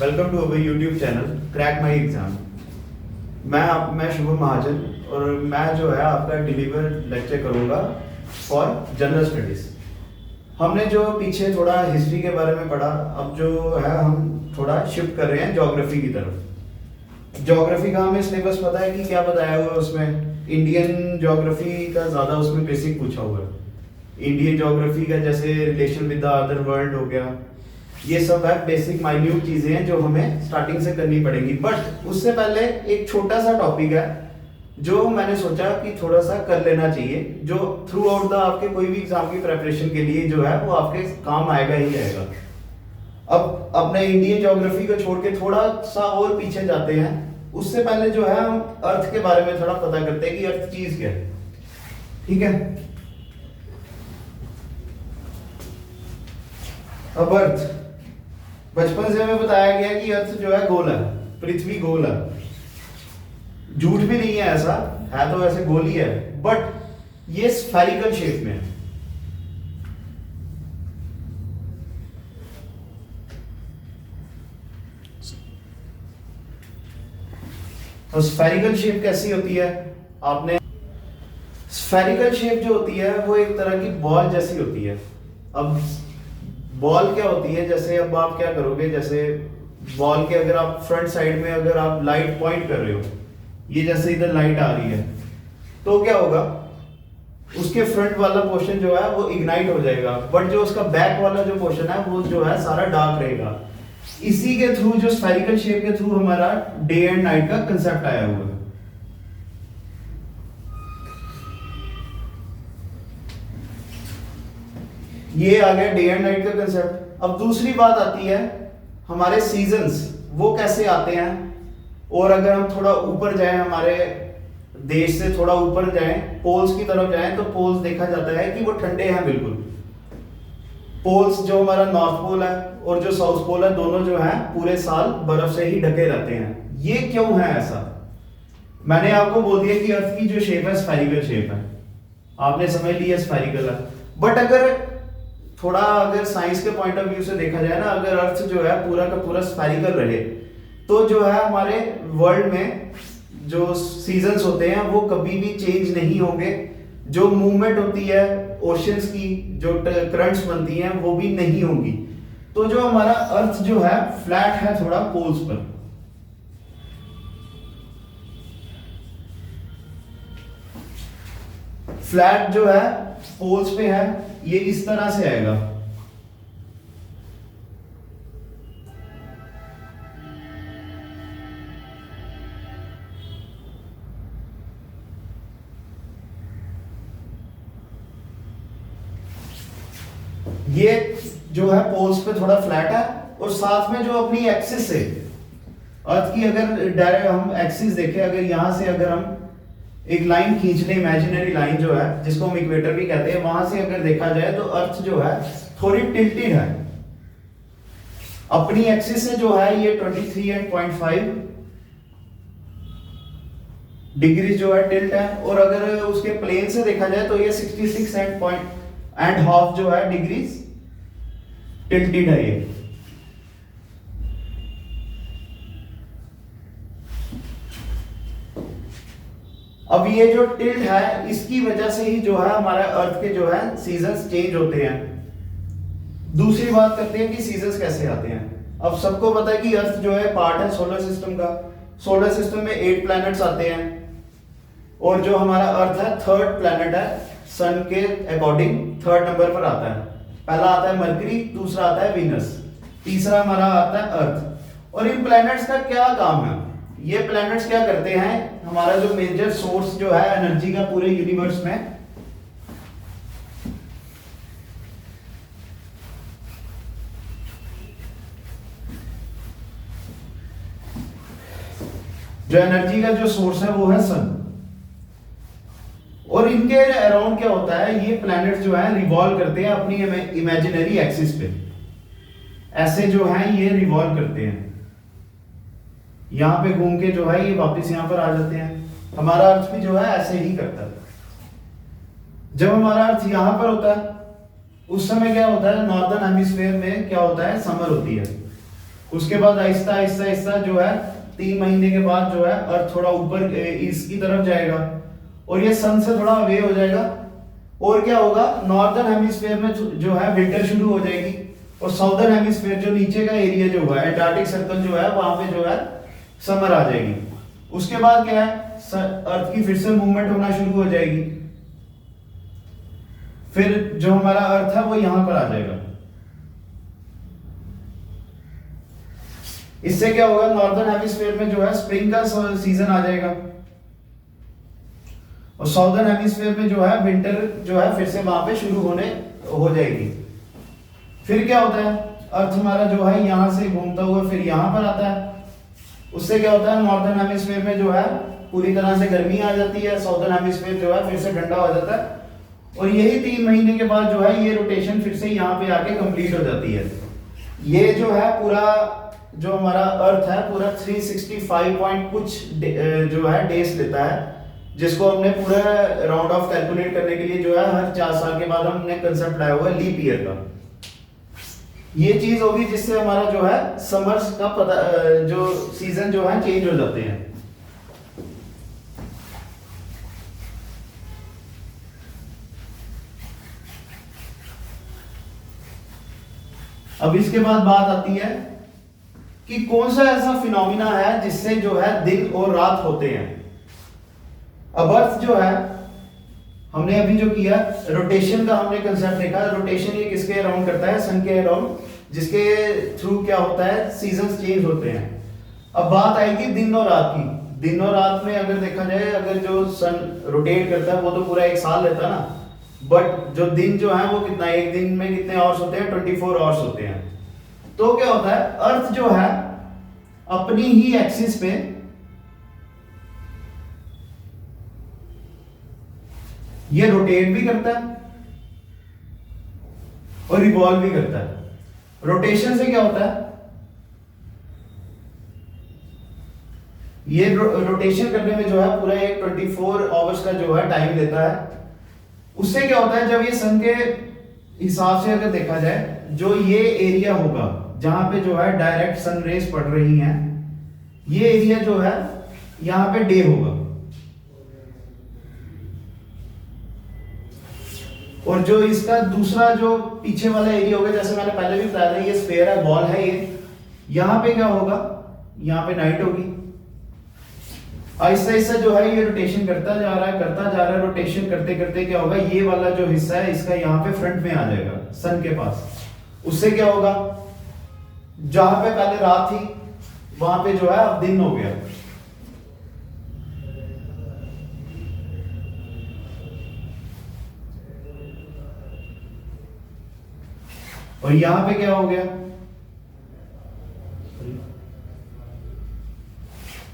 Welcome to our YouTube channel crack my exam. मैं शुभम महाजन और मैं जो है आपका डिलीवर लेक्चर करूंगा फॉर जनरल स्टडीज। हमने जो पीछे थोड़ा हिस्ट्री के बारे में पढ़ा, अब जो है हम थोड़ा शिफ्ट कर रहे हैं ज्योग्राफी की तरफ। ज्योग्राफी का हमें सिलेबस पता है कि क्या बताया हुआ है उसमें। इंडियन ज्योग्राफी का ज़्यादा उसमें बेसिक पूछा हुआ है। इंडियन ज्योग्राफी का जैसे relation with the other world हो गया, ये सब है बेसिक माइन्यूट चीजें हैं जो हमें स्टार्टिंग से करनी पड़ेंगी। बट उससे पहले एक छोटा सा टॉपिक है जो मैंने सोचा कि थोड़ा सा कर लेना चाहिए, जो थ्रू आउट द आपके कोई भी एग्जाम की प्रेपरेशन के लिए जो है वो आपके काम आएगा ही आएगा। अब अपने इंडियन ज्योग्राफी को छोड़ के थोड़ा सा और पीछे जाते हैं। उससे पहले जो है हम अर्थ के बारे में थोड़ा पता करते हैं कि अर्थ चीज क्या है। ठीक है, अब अर्थ बचपन से हमें बताया गया कि अर्थ जो है गोल है, पृथ्वी गोल है। झूठ भी नहीं है, ऐसा है तो ऐसे गोल ही है, बट ये स्फेरिकल शेप में है। तो स्फेरिकल शेप कैसी होती है? आपने स्फेरिकल शेप जो होती है वो एक तरह की बॉल जैसी होती है। अब बॉल क्या होती है, जैसे अब आप क्या करोगे, जैसे बॉल के अगर आप फ्रंट साइड में अगर आप लाइट पॉइंट कर रहे हो, ये जैसे इधर लाइट आ रही है, तो क्या होगा, उसके फ्रंट वाला पोर्शन जो है वो इग्नाइट हो जाएगा, बट जो उसका बैक वाला जो पोर्शन है वो जो है सारा डार्क रहेगा। इसी के थ्रू, जो स्फेरिकल शेप के थ्रू हमारा डे एंड नाइट का कंसेप्ट आया हुआ है। ये आ गया डे एंड नाइट का कंसेप्ट। अब दूसरी बात आती है हमारे सीजन्स, वो कैसे आते हैं। और अगर हम थोड़ा ऊपर जाएं, हमारे देश से थोड़ा ऊपर जाएं, पोल्स की तरफ जाएं, तो पोल्स देखा जाता है कि वो ठंडे हैं बिल्कुल। पोल्स जो हमारा नॉर्थ पोल है और जो साउथ पोल है, दोनों जो है पूरे साल बर्फ से ही ढके रहते हैं। ये क्यों है ऐसा? मैंने आपको बोल दिया कि अर्थ की जो शेप है स्फेरिकल शेप है, आपने समझ लिया स्फेरिकल है। बट अगर थोड़ा अगर साइंस के पॉइंट ऑफ व्यू से देखा जाए ना, अगर अर्थ जो है पूरा का पूरा स्फेरिकल रहे, तो जो है हमारे वर्ल्ड में जो सीजन्स होते हैं वो कभी भी चेंज नहीं होंगे। जो मूवमेंट होती है ओशंस की, जो करंट्स बनती हैं, वो भी नहीं होंगी। तो जो हमारा अर्थ जो है फ्लैट है थोड़ा पोल्स पर। फ्लैट जो है पोल्स पे है, ये इस तरह से आएगा। ये जो है पोल्स पे थोड़ा फ्लैट है, और साथ में जो अपनी एक्सिस है अर्थ की, अगर डायरेक्ट हम एक्सिस देखें, अगर यहां से अगर हम एक लाइन खींच ले, इमेजिनरी लाइन जो है जिसको हम इक्वेटर भी कहते हैं, वहां से अगर देखा जाए तो अर्थ जो है थोड़ी टिल्टेड है। अपनी एक्सिस से जो है ये 23.5 डिग्री जो है टिल्ट है, और अगर उसके प्लेन से देखा जाए तो ये 66.5 जो है डिग्रीज टिल्टेड है ये। अब ये जो टिल्ट है, इसकी वजह से ही जो है हमारा अर्थ के जो है सीजन्स चेंज होते हैं। दूसरी बात करते हैं कि सीजन्स कैसे आते हैं। अब सबको पता है कि अर्थ जो है पार्ट है सोलर सिस्टम का। सोलर सिस्टम में 8 प्लैनेट्स आते हैं, और जो हमारा अर्थ है थर्ड प्लैनेट है, सन के अकॉर्डिंग थर्ड नंबर पर आता है। पहला आता है मरकरी, दूसरा आता है वीनस, तीसरा हमारा आता है अर्थ। और इन प्लैनेट्स का क्या काम है? ये प्लैनेट्स क्या करते हैं, हमारा जो मेजर सोर्स जो है एनर्जी का पूरे यूनिवर्स में, जो एनर्जी का जो सोर्स है वो है सन। और इनके अराउंड क्या होता है, ये प्लैनेट्स जो है रिवॉल्व करते हैं अपनी इमेजिनरी एक्सिस पे। ऐसे जो है ये रिवॉल्व करते हैं, यहां पे घूम के जो है ये वापस यहां पर आ जाते हैं। हमारा अर्थ भी जो है ऐसे ही करता है। जब हमारा अर्थ यहां पर होता है उस समय क्या होता है, नॉर्दर्न हेमिस्फीयर में क्या होता है, समर होती है। उसके बाद आहिस्ता आहिस्ता आहिस्ता जो है 3 महीने के बाद जो है अर्थ थोड़ा ऊपर ईस्ट की तरफ जाएगा और ये सन से थोड़ा अवे हो जाएगा। और क्या होगा, नॉर्दर्न हेमिस्फीयर में जो है विंटर शुरू हो जाएगी और साउदर्न हेमिस्फीयर जो नीचे का एरिया जो है एंटार्क्टिक सर्कल जो है वहां पे जो है समर आ जाएगी। उसके बाद क्या है, अर्थ की फिर से मूवमेंट होना शुरू हो जाएगी। फिर जो हमारा अर्थ है वो यहां पर आ जाएगा। इससे क्या होगा, नॉर्दर्न हेमिस्फीयर में जो है स्प्रिंग का सीजन आ जाएगा और साउदर्न हेमिस्फीयर में जो है विंटर जो है फिर से वहां पे शुरू होने हो जाएगी। फिर क्या होता है, अर्थ हमारा जो है यहां से घूमता हुआ फिर यहां पर आता है। उससे क्या होता है, नॉर्दर्न हेमिस्फीयर में जो है पूरी तरह से गर्मी आ जाती है, साउदर्न हेमिस्फीयर जो है फिर से ठंडा हो जाता है और यही 3 महीने के बाद जो है ये रोटेशन फिर से यहाँ पे आके कंप्लीट हो जाती है। ये जो है पूरा जो हमारा अर्थ है पूरा 365 पॉइंट कुछ जो है डेज लेता है, जिसको हमने पूरा राउंड ऑफ कैलकुलेट करने के लिए जो है हर 4 साल के बाद हमने कंसेप्ट लाया हुआ है लीप ईयर का। ये चीज होगी जिससे हमारा जो है समर्स का पता जो सीजन जो है चेंज हो जाते हैं। अब इसके बाद बात आती है कि कौन सा ऐसा फिनोमिना है जिससे जो है दिन और रात होते हैं। अब अर्थ जो है हमने अभी जो किया रोटेशन का हमने कंसेप्ट देखा। रोटेशन ये किसके अराउंड करता है, सन के अराउंड, जिसके थ्रू क्या होता है सीजन्स चेंज होते हैं। अब बात आएगी दिन और रात की। दिन और रात में अगर देखा जाए, अगर जो सन रोटेट करता है वो तो पूरा 1 साल लेता है ना, बट जो दिन जो है वो कितना, एक दिन में कितने आवर्स होते हैं, 24 आवर्स होते हैं। तो क्या होता है, अर्थ जो है अपनी ही एक्सिस पे ये रोटेट भी करता है और रिवॉल्व भी करता है। रोटेशन से क्या होता है, ये रोटेशन करने में जो है पूरा एक 24 आवर्स का जो है टाइम लेता है। उससे क्या होता है, जब ये सन के हिसाब से अगर देखा जाए, जो ये एरिया होगा जहां पे जो है डायरेक्ट सन रेज पड़ रही हैं, ये एरिया जो है यहां पे डे होगा और जो इसका दूसरा जो पीछे वाला एरिया होगा, जैसे मैंने पहले भी बताया था, ये स्फीयर है, बॉल है ये, यहां पे क्या होगा, यहां पे नाइट होगी। आहिस्ता आहिस्ता जो है ये रोटेशन करता जा रहा है। रोटेशन करते करते क्या होगा, ये वाला जो हिस्सा है इसका यहाँ पे फ्रंट में आ जाएगा सन के पास। उससे क्या होगा, जहां पे पहले रात थी वहां पे जो है अब दिन हो गया। और यहां पे क्या हो गया,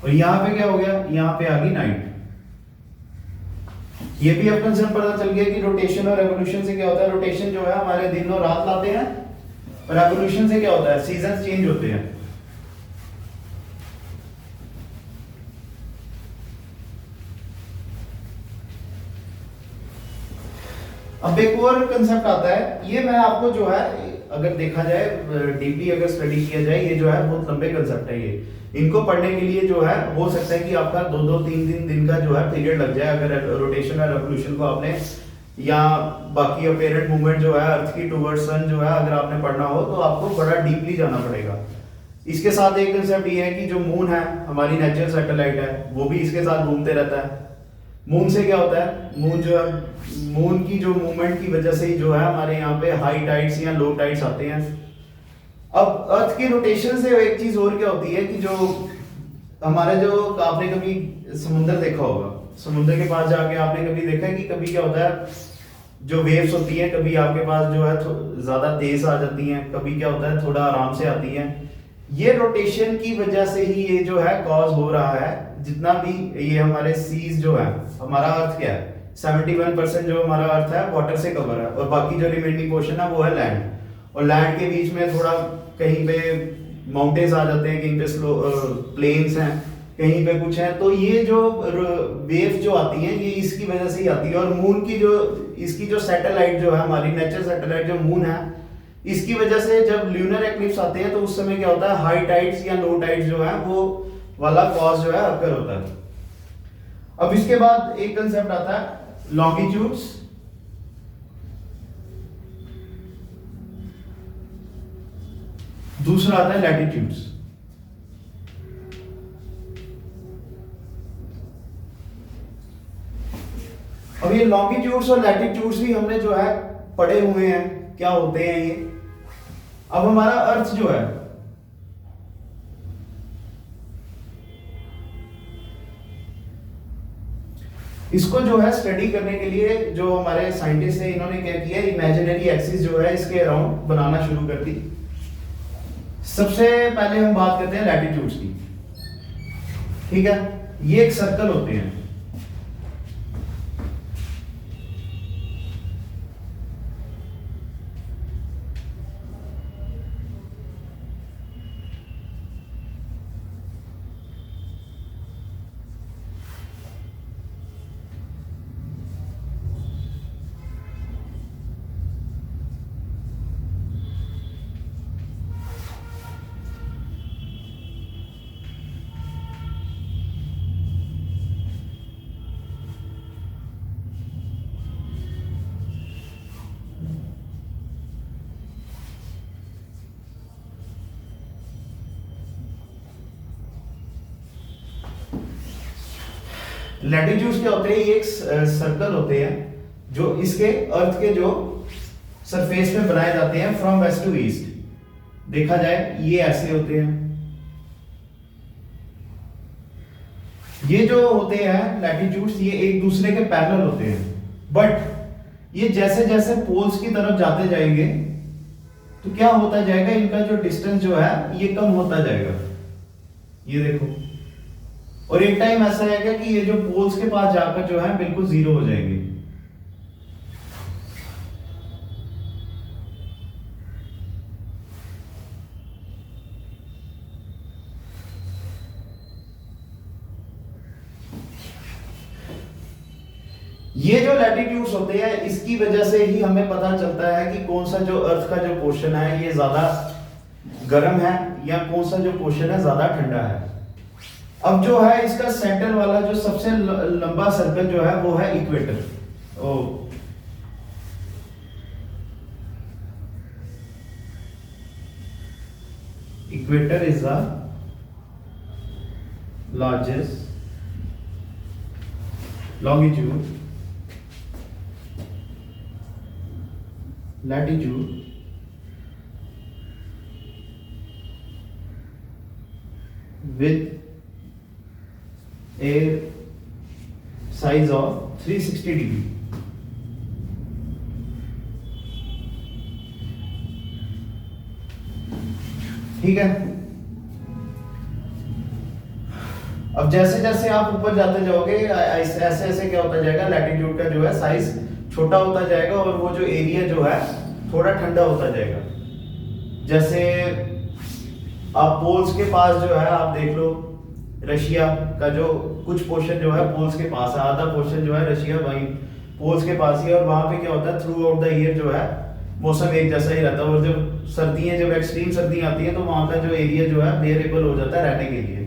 और यहां पे क्या हो गया, यहां पे आ गई नाइट। ये भी अपन से पता चल गया कि रोटेशन और रेवोल्यूशन से क्या होता है। रोटेशन जो है हमारे दिन और रात लाते हैं और रेवोल्यूशन से क्या होता है, सीजन चेंज होते हैं। अब एक और कंसेप्ट आता है, ये मैं आपको जो है अगर देखा जाए डीपली अगर स्टडी किया जाए, ये जो है बहुत लंबे कंसेप्ट है। ये इनको पढ़ने के लिए जो है हो सकता है कि आपका 2-3 दिन का जो है पीरियड लग जाए, अगर रोटेशन और रेवोल्यूशन को आपने या बाकी अपेरेंट मूवमेंट जो है अर्थ की टुवर्ड्स सन जो है अगर आपने पढ़ना हो तो आपको बड़ा डीपली जाना पड़ेगा। इसके साथ एक कंसेप्ट ये है कि जो मून है हमारी नेचुरल सैटेलाइट है, वो भी इसके साथ घूमते रहता है। मून से क्या होता है, मून जो है, मून की जो मूवमेंट की वजह से ही जो है हमारे यहाँ पे हाई टाइड्स या लो टाइड्स आते हैं। अब अर्थ की रोटेशन से एक चीज और क्या होती है कि जो हमारा जो, आपने कभी समुद्र देखा होगा, समुद्र के पास जाके आपने कभी देखा है कि कभी क्या होता है, जो वेव्स होती हैं कभी आपके पास जो है ज्यादा तेज आ जाती हैं, कभी क्या होता है थोड़ा आराम से आती हैं। ये रोटेशन की वजह से ही ये जो है कॉज हो रहा है। जितना भी ये हमारे सीज जो है, हमारा अर्थ क्या है, 71% जो हमारा अर्थ है वाटर से कवर है और बाकी जो रिमेनिंग पोर्शन है वो है लैंड। और लैंड के बीच में थोड़ा कहीं पे माउंटेन्स आ जाते हैं, कहीं पे स्लो प्लेन्स हैं, कहीं पे कुछ है। तो ये जो वेव्स जो आती हैं ये इसकी वजह से ही आती है। और मून की जो, इसकी जो सैटेलाइट जो है हमारी नेचुरल सैटेलाइट जो मून है, इसकी वजह से जब ल्यूनर एक्लिप्स आते हैं तो उस समय क्या होता है, हाई टाइड्स या लो टाइड्स जो है वो वाला कॉज जो है अकर होता है। अब इसके बाद एक कंसेप्ट आता है लॉन्गिट्यूड्स, दूसरा आता है लैटिट्यूड्स। अब ये लॉन्गिट्यूड्स और लैटिट्यूड्स भी हमने जो है पढ़े हुए हैं, क्या होते हैं ये। अब हमारा अर्थ जो है, इसको जो है स्टडी करने के लिए जो हमारे साइंटिस्ट है इन्होंने क्या किया, इमेजिनरी एक्सिस जो है इसके अराउंड बनाना शुरू कर दी। सबसे पहले हम बात करते हैं लैटिट्यूड्स की, ठीक है। ये एक सर्कल होते हैं, लैटिट्यूड्स क्या होते हैं, ये एक सर्कल होते हैं जो इसके अर्थ के जो सरफेस में बनाए जाते हैं फ्रॉम वेस्ट टू ईस्ट। देखा जाए ये ऐसे होते हैं, ये जो होते हैं लैटिट्यूड्स ये एक दूसरे के पैरेलल होते हैं, बट ये जैसे जैसे पोल्स की तरफ जाते जाएंगे तो क्या होता जाएगा, इनका जो डिस्टेंस जो है ये कम होता जाएगा। ये देखो, और एक टाइम ऐसा आएगा कि ये जो पोल्स के पास जाकर जो है बिल्कुल जीरो हो जाएंगे। ये जो लैटिट्यूड्स होते हैं इसकी वजह से ही हमें पता चलता है कि कौन सा जो अर्थ का जो पोर्शन है ये ज्यादा गर्म है या कौन सा जो पोर्शन है ज्यादा ठंडा है। अब जो है इसका सेंटर वाला जो सबसे लंबा सर्कल जो है वो है equator. Equator is the largest longitude, latitude, with a size of 360 degree। ठीक है। अब जैसे जैसे आप ऊपर जाते जाओगे ऐसे ऐसे क्या होता जाएगा, लैटिट्यूड का जो है साइज छोटा होता जाएगा और वो जो एरिया जो है थोड़ा ठंडा होता जाएगा। जैसे आप पोल्स के पास जो है आप देख लो, रशिया का जो कुछ पोर्शन जो है पोल्स के पास है, आधा पोर्शन जो है रशिया वहीं पोल्स के पास ही है, और वहां पे क्या होता है थ्रू आउट द ईयर जो है मौसम एक जैसा ही रहता है, और जब सर्दियां जब एक्सट्रीम सर्दियां आती हैं तो वहां का जो एरिया जो है बेरेबल हो जाता है रहने के लिए।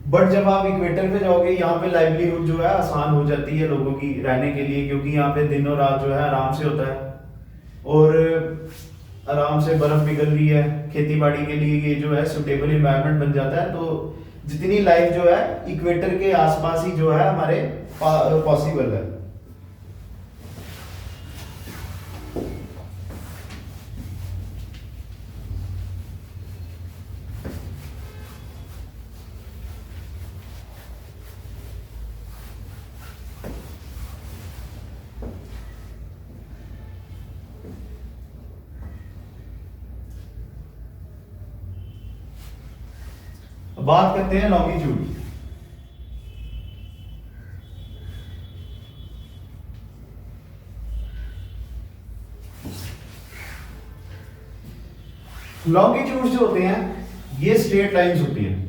बट जब आप इक्वेटर पे जाओगे यहाँ पे लाइवलीहुड जो है आसान हो जाती है लोगों की रहने के लिए, क्योंकि यहाँ पे दिन और रात जो है आराम से होता है और आराम से बर्फ पिघल रही है, खेती बाड़ी के लिए ये जो है सुटेबल इन्वायरमेंट बन जाता है। तो जितनी लाइफ जो है इक्वेटर के आसपास ही जो है हमारे पॉसिबल है। बात करते हैं लॉन्गिट्यूड। लॉन्गिट्यूड जो होते हैं ये स्ट्रेट लाइंस होती हैं।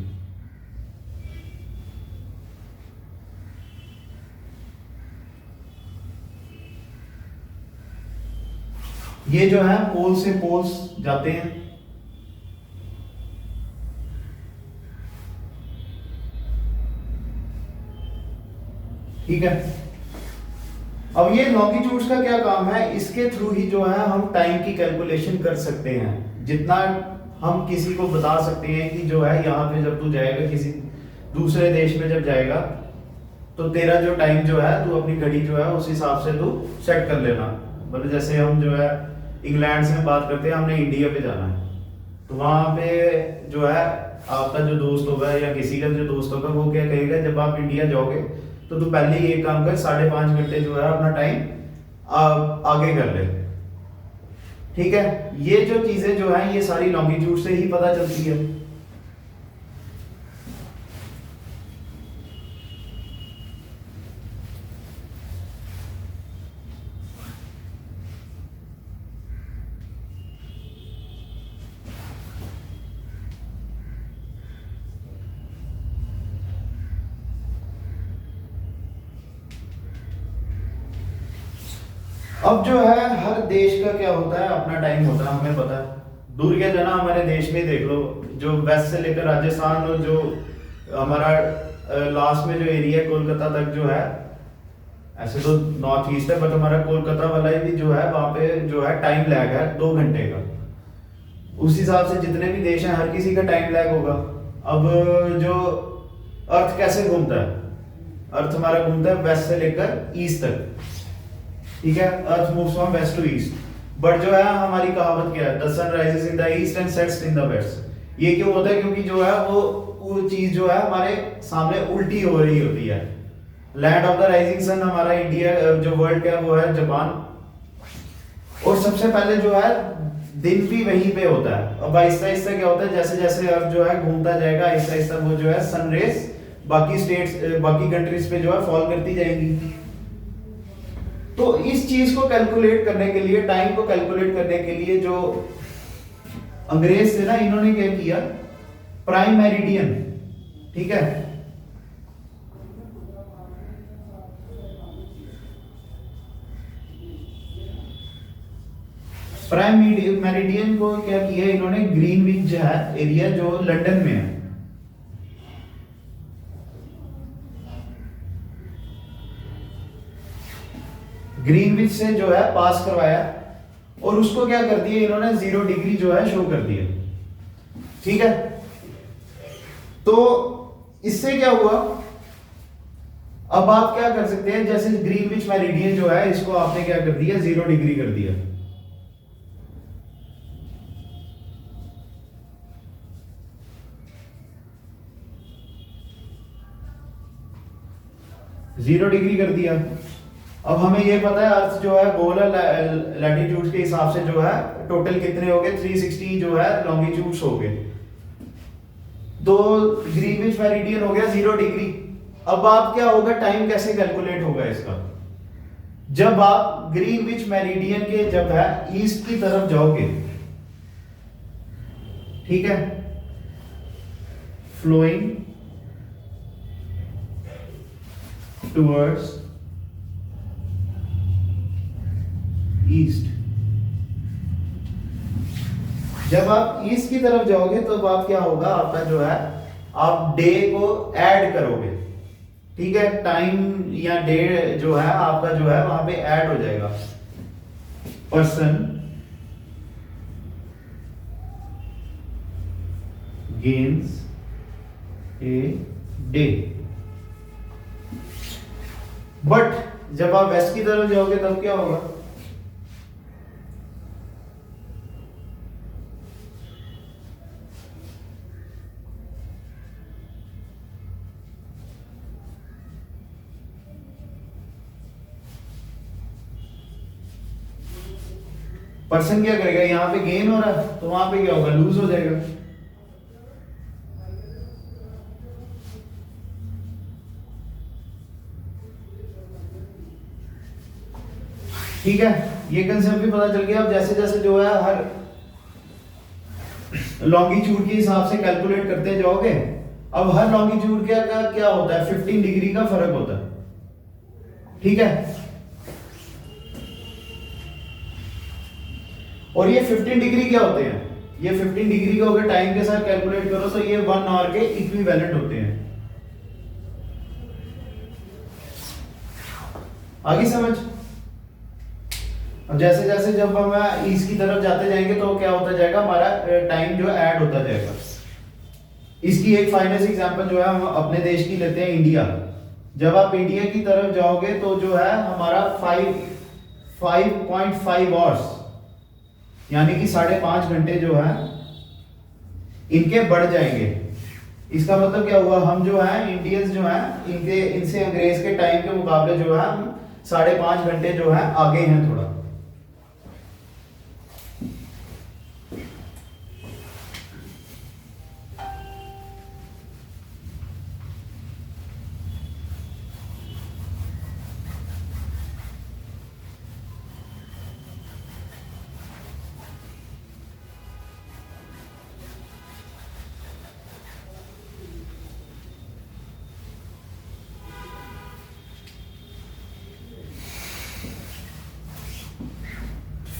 ये जो है पोल से पोल्स जाते हैं। ठीक है, अब ये लॉन्गिट्यूड्स का क्या काम है, इसके थ्रू ही जो है हम टाइम की कैलकुलेशन कर सकते हैं। जितना हम किसी को बता सकते हैं कि जो है यहाँ पे जब तू जाएगा किसी दूसरे देश में जब जाएगा तो तेरा जो टाइम जो है तू अपनी घड़ी जो है उस हिसाब से तू सेट कर लेना। मतलब जैसे हम जो है इंग्लैंड से बात करते हैं, हमने इंडिया पे जाना है, तो वहां पे जो है आपका जो दोस्त होगा या किसी का जो दोस्त होगा वो क्या कहेगा, जब आप इंडिया जाओगे तो तू पहले ही एक काम कर, 5.5 घंटे जो है अपना टाइम आगे कर ले। ठीक है, ये जो चीजें जो है ये सारी लॉन्गिट्यूड से ही पता चलती है। अब जो है हर देश का क्या होता है, अपना टाइम होता है, हमें पता है। दूर के जना हमारे देश में देख लो, जो वेस्ट से लेकर राजस्थान और जो हमारा लास्ट में जो एरिया है कोलकाता तक जो है, ऐसे तो नॉर्थ ईस्ट है बट हमारा कोलकाता वाला भी जो है वहां पे जो है टाइम लैग है 2 घंटे का। उस हिसाब से जितने भी देश हैं हर किसी का टाइम लैग होगा। अब जो अर्थ कैसे घूमता है, अर्थ हमारा घूमता है वेस्ट से लेकर ईस्ट तक। ठीक है, earth moves from west to east. But जो है हमारी कहावत क्या है, the sun rises in the east and sets in the west. ये क्यों होता है, क्योंकि जो है वो चीज जो है हमारे सामने उल्टी हो रही होती है। Land of the rising sun हमारा इंडिया, जो वर्ल्ड का वो है जापान, और सबसे पहले जो है दिन भी वहीं पे होता है। अब आहिस्ता आहिस्ता क्या होता है, जैसे जैसे अर्थ जो है घूमता जाएगा आहिस्ता आहिस्ता वो जो है सन रेस बाकी स्टेट्स बाकी कंट्रीज पे जो है फॉल करती जाएंगी। तो इस चीज को कैलकुलेट करने के लिए, टाइम को कैलकुलेट करने के लिए जो अंग्रेज थे ना, इन्होंने क्या किया, प्राइम मेरिडियन। ठीक है, प्राइम मेरिडियन को क्या किया इन्होंने, ग्रीनविच जो है एरिया जो लंदन में है, ग्रीनविच से जो है पास करवाया और उसको क्या कर दिया इन्होंने, 0 डिग्री जो है शो कर दिया। ठीक है, तो इससे क्या हुआ, अब आप क्या कर सकते हैं, जैसे ग्रीनविच मेरिडियन जो है इसको आपने क्या कर दिया, 0 डिग्री कर दिया। जीरो डिग्री कर दिया। अब हमें ये पता है अर्थ जो है गोल है, लैटिट्यूड के हिसाब से जो है टोटल कितने हो गए, 360 जो है लॉन्गिट्यूड्स हो गए। तो ग्रीनविच मेरिडियन हो गया 0 डिग्री। अब आप क्या होगा, टाइम कैसे कैलकुलेट होगा इसका, जब आप ग्रीनविच मेरिडियन के जब है ईस्ट की तरफ जाओगे, ठीक है, फ्लोइंग टुवर्ड्स ईस्ट, जब आप ईस्ट की तरफ जाओगे तो आप क्या होगा, आपका जो है आप डे को ऐड करोगे। ठीक है, टाइम या डे जो है आपका जो है वहां पे ऐड हो जाएगा। Person gains a day. But जब आप वेस्ट की तरफ जाओगे तब क्या होगा, पर्सन क्या करेगा, यहां पे गेन हो रहा है तो वहां पे क्या होगा, लूज हो जाएगा। ठीक है, ये कंसेप्ट भी पता चल गया। अब जैसे जैसे जो है हर लॉन्गिट्यूड के हिसाब से कैलकुलेट करते जाओगे, अब हर लॉन्गिट्यूड का क्या होता है, 15 डिग्री का फर्क होता है। ठीक है, और ये 15 डिग्री क्या होते हैं, ये 15 डिग्री को अगर टाइम के साथ कैलकुलेट करो तो ये 1 आवर के इक्विवेलेंट होते हैं। आगे समझ। अब जैसे जैसे जब हम ईस्ट की तरफ जाते जाएंगे तो क्या होता जाएगा, हमारा टाइम जो है ऐड होता जाएगा। इसकी एक फाइनल एग्जांपल जो है हम अपने देश की लेते हैं, इंडिया। जब आप इंडिया की तरफ जाओगे तो जो है हमारा 5.5 आवर्स यानी कि 5.5 घंटे जो है इनके बढ़ जाएंगे। इसका मतलब क्या हुआ, हम जो है इंडियंस जो है इनसे अंग्रेज के टाइम के मुकाबले जो है हम 5.5 घंटे जो है आगे हैं थोड़ा।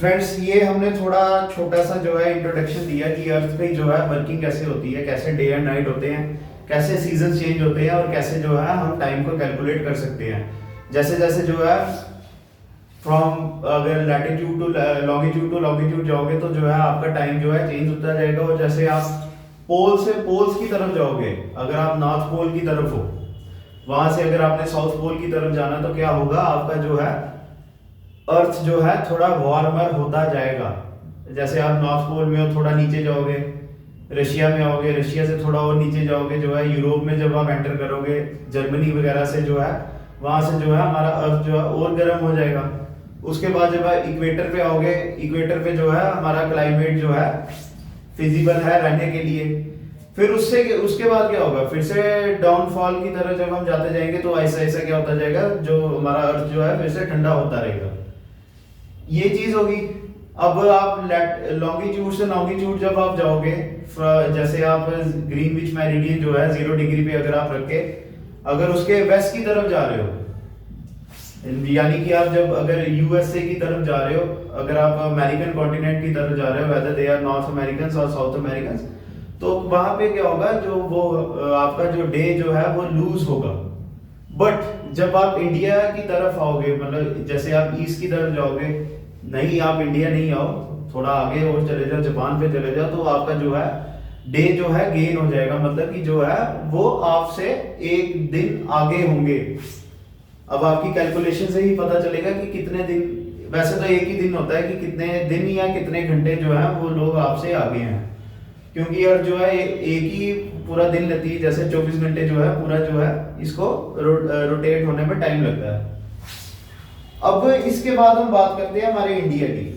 फ्रेंड्स, ये हमने थोड़ा छोटा सा जो है इंट्रोडक्शन दिया कि अर्थ पे जो है वर्किंग कैसे होती है, कैसे डे एंड नाइट होते हैं, कैसे सीजन चेंज होते हैं और कैसे जो है हम टाइम को कैलकुलेट कर सकते हैं। जैसे जैसे जो है फ्रॉम अगर लैटिट्यूड टू लॉन्गिट्यूड जाओगे तो जो है आपका टाइम जो है चेंज होता जाएगा। और जैसे आप पोल से पोल्स की तरफ जाओगे, अगर आप नॉर्थ पोल की तरफ हो, वहां से अगर आपने साउथ पोल की तरफ जाना तो क्या होगा, आपका जो है अर्थ जो है थोड़ा वार्मर होता जाएगा। जैसे आप नॉर्थ पोल में हो, थोड़ा नीचे जाओगे रशिया में आओगे, रशिया से थोड़ा और नीचे जाओगे जो है यूरोप में, जब आप एंटर करोगे जर्मनी वगैरह से जो है वहां से जो है हमारा अर्थ जो है और गर्म हो जाएगा। उसके बाद जब आप इक्वेटर पे आओगे, इक्वेटर पे जो है हमारा क्लाइमेट जो है फिजिबल है रहने के लिए। फिर उसके बाद क्या होगा, फिर से डाउनफॉल की तरह जब हम जाते जाएंगे तो ऐसा ऐसा क्या होता जाएगा, जो हमारा अर्थ जो है फिर से ठंडा होता रहेगा। ये चीज होगी। अब आप लॉन्गिट्यूड से लॉन्गिट्यूड जब आप जाओगे, जैसे आप ग्रीनविच मेरिडियन जो है 0 डिग्री पे अगर आप रखे, अगर उसके वेस्ट की तरफ जा रहे हो, यानी कि आप जब अगर यूएसए की तरफ जा रहे हो, अगर आप अमेरिकन कॉन्टिनेंट की तरफ जा रहे हो, whether they are North American और साउथ अमेरिकन, तो वहां पे क्या होगा, जो वो आपका जो डे जो है वो लूज होगा। बट जब आप इंडिया की तरफ आओगे, मतलब जैसे आप ईस्ट की तरफ जाओगे, नहीं आप इंडिया नहीं आओ, थोड़ा आगे और चले जाओ, जापान पे चले जाओ, तो आपका जो है डे जो है गेन हो जाएगा। मतलब कि जो है वो आपसे एक दिन आगे होंगे। अब आपकी कैलकुलेशन से ही पता चलेगा कि कितने दिन, वैसे तो एक ही दिन होता है कि कितने दिन या कितने घंटे जो है वो लोग आपसे आगे हैं, क्योंकि यार जो है एक ही पूरा दिन लेती है। जैसे 24 घंटे जो है पूरा जो है इसको रोटेट होने में टाइम लगता है। अब इसके बाद हम बात करते हैं हमारे इंडिया की।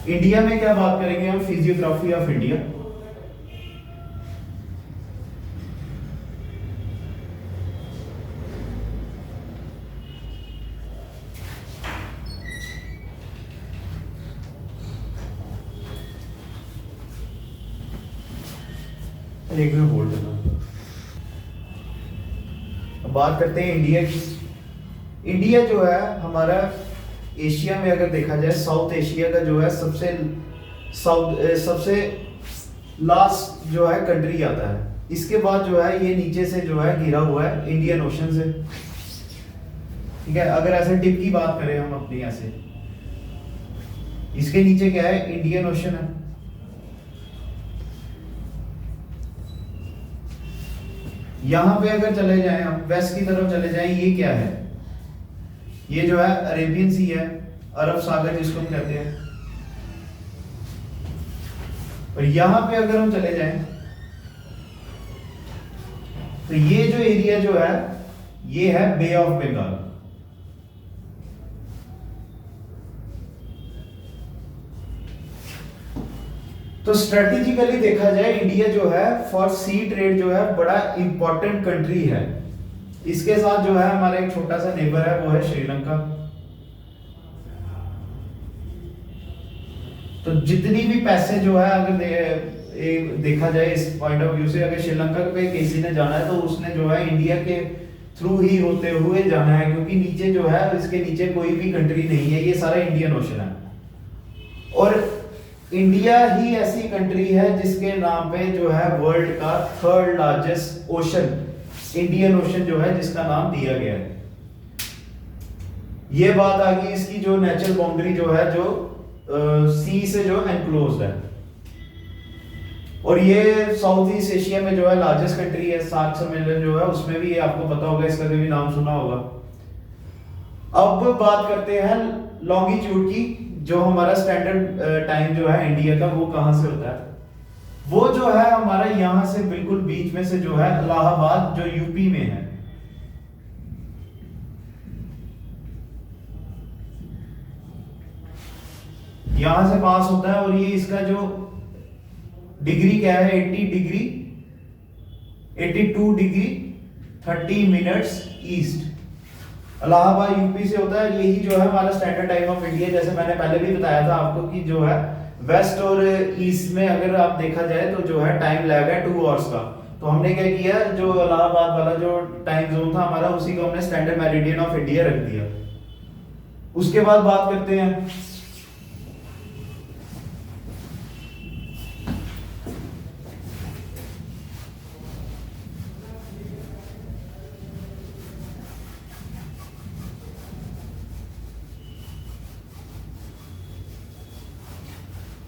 इंडिया में क्या बात करेंगे हम, फिजियोग्राफी ऑफ इंडिया। एक में बोल देना। अब बात करते हैं इंडिया की। इंडिया जो है हमारा एशिया में अगर देखा जाए, साउथ एशिया का जो है सबसे लास्ट जो है कंट्री आता है। इसके बाद जो है ये नीचे से जो है घिरा हुआ है इंडियन ओशन से, ठीक है। अगर ऐसे टिप की बात करें हम अपनी, ऐसे इसके नीचे क्या है, इंडियन ओशन है। यहां पे अगर चले जाएं हम, वेस्ट की तरफ चले जाएं, ये क्या है, ये जो है अरेबियन सी है, अरब सागर जिसको हम कहते हैं। और यहां पे अगर हम चले जाएं तो ये जो एरिया जो है ये है बे ऑफ बंगाल। तो स्ट्रेटेजिकली देखा जाए इंडिया जो है फॉर सी ट्रेड जो है बड़ा इंपॉर्टेंट कंट्री है। इसके साथ जो है हमारा एक छोटा सा नेबर है, वो है श्रीलंका। तो जितनी भी पैसे जो है अगर देखा जाए इस पॉइंट ऑफ व्यू से, अगर श्रीलंका पे किसी ने जाना है तो उसने जो है इंडिया के थ्रू ही होते हुए जाना है, क्योंकि नीचे जो है इसके नीचे कोई भी कंट्री नहीं है, ये सारा इंडियन ओशन है। और इंडिया ही ऐसी कंट्री है जिसके नाम पे जो है वर्ल्ड का 3rd largest ocean, Indian ocean जो है जिसका नाम दिया गया है। ये बात आ गई इसकी जो नेचुरल बाउंड्री जो है जो सी से जो एनक्लोज्ड है। और ये साउथ ईस्ट एशिया में जो है लार्जेस्ट कंट्री है, 7 सम्मेलन जो है उसमें भी ये आपको पता होगा, इसका भी नाम सुना होगा। अब बात करते हैं लॉन्गिट्यूड की, जो हमारा स्टैंडर्ड टाइम जो है इंडिया का वो कहां से होता है। वो जो है हमारा यहां से बिल्कुल बीच में से जो है इलाहाबाद जो यूपी में है, यहां से पास होता है। और ये इसका जो डिग्री क्या है 80 degree 82 degree 30 minutes east. Allahabad UP से होता है। यही जो है हमारा स्टैंडर्ड टाइम ऑफ इंडिया, जैसे मैंने पहले भी बताया था आपको कि जो है वेस्ट और ईस्ट में अगर आप देखा जाए तो जो है टाइम लैग है 2 आवर्स का। तो हमने क्या किया, जो इलाहाबाद वाला जो टाइम जोन था हमारा उसी को हमने स्टैंडर्ड मेरिडियन ऑफ इंडिया रख दिया। उसके बाद बात करते हैं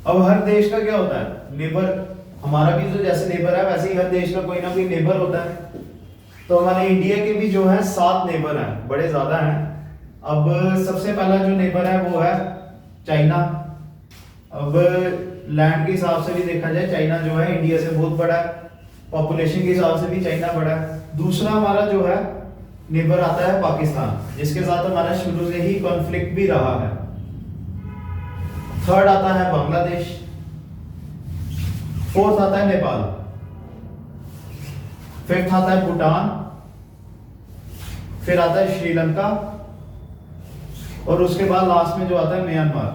अब हर देश का क्या होता है नेबर। हमारा भी तो जैसे नेबर है वैसे ही हर देश का कोई ना कोई नेबर होता है। तो हमारे इंडिया के भी जो है 7 नेबर हैं, बड़े ज्यादा हैं। अब सबसे पहला जो नेबर है वो है चाइना। अब लैंड के हिसाब से भी देखा जाए चाइना जो है इंडिया से बहुत बड़ा है, पॉपुलेशन के हिसाब से भी चाइना बड़ा है। दूसरा हमारा जो है नेबर आता है पाकिस्तान, जिसके साथ हमारा शुरू से ही कॉन्फ्लिक्ट भी रहा है। थर्ड आता है बांग्लादेश, फोर्थ आता है नेपाल, फिफ्थ आता है भूटान, फिर आता है श्रीलंका, और उसके बाद लास्ट में जो आता है म्यांमार,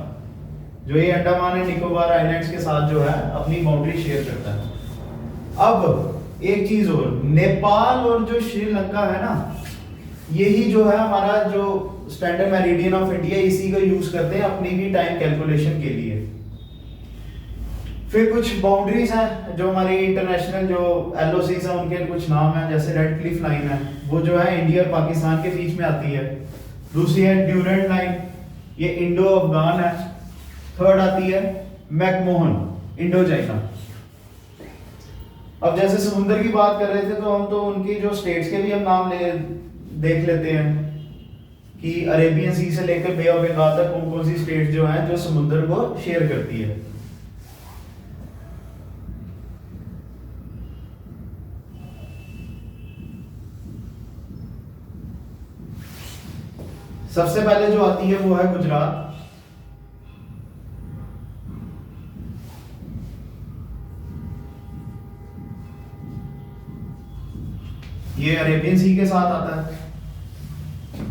जो ये अंडमान एंड निकोबार आइलैंड्स के साथ जो है अपनी बाउंड्री शेयर करता है। अब एक चीज और, नेपाल और जो श्रीलंका है ना, यही जो है हमारा जो स्टैंडर्ड मेरिडियन ऑफ इंडिया, इसी को यूज करते हैं अपनी भी टाइम कैलकुलेशन के लिए। फिर कुछ बाउंड्रीज हैं जो हमारी इंटरनेशनल जो एलओसीज हैं उनके कुछ नाम हैं, जैसे रेड क्लिफ लाइन है, वो जो है इंडिया और पाकिस्तान के बीच में आती है। दूसरी है ड्यूरेंट लाइन, ये इंडो अफगान है। थर्ड आती है मैकमोहन, इंडो चाइना। अब जैसे समुद्र की बात कर रहे थे तो हम तो उनकी जो स्टेट्स के भी हम नाम देख लेते हैं कि अरेबियन सी से लेकर बे ऑफ बंगाल तक कौन कौन सी स्टेट जो है जो समुद्र को शेयर करती है। सबसे पहले जो आती है वो है गुजरात। ये अरेबियन सी के साथ आता है।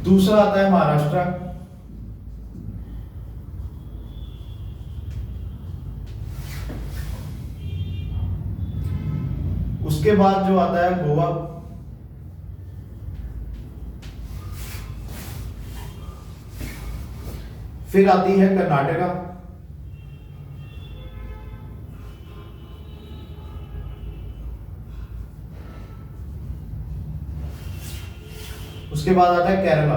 दूसरा आता है महाराष्ट्र, उसके बाद जो आता है गोवा, फिर आती है कर्नाटका, उसके बाद आता है केरला,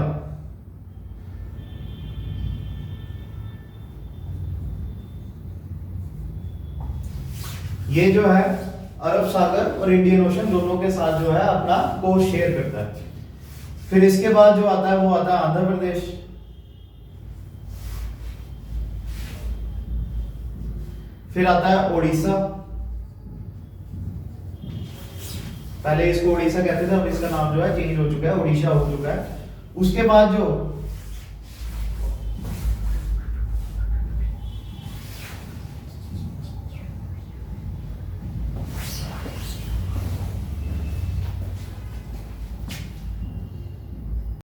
ये जो है अरब सागर और इंडियन ओशन दोनों के साथ जो है अपना कोस्ट शेयर करता है। फिर इसके बाद जो आता है वो आता है आंध्र प्रदेश, फिर आता है ओडिशा, पहले इसको ओडिशा कहते थे, अब इसका नाम जो है चेंज हो चुका है, ओडिशा हो चुका है। उसके बाद जो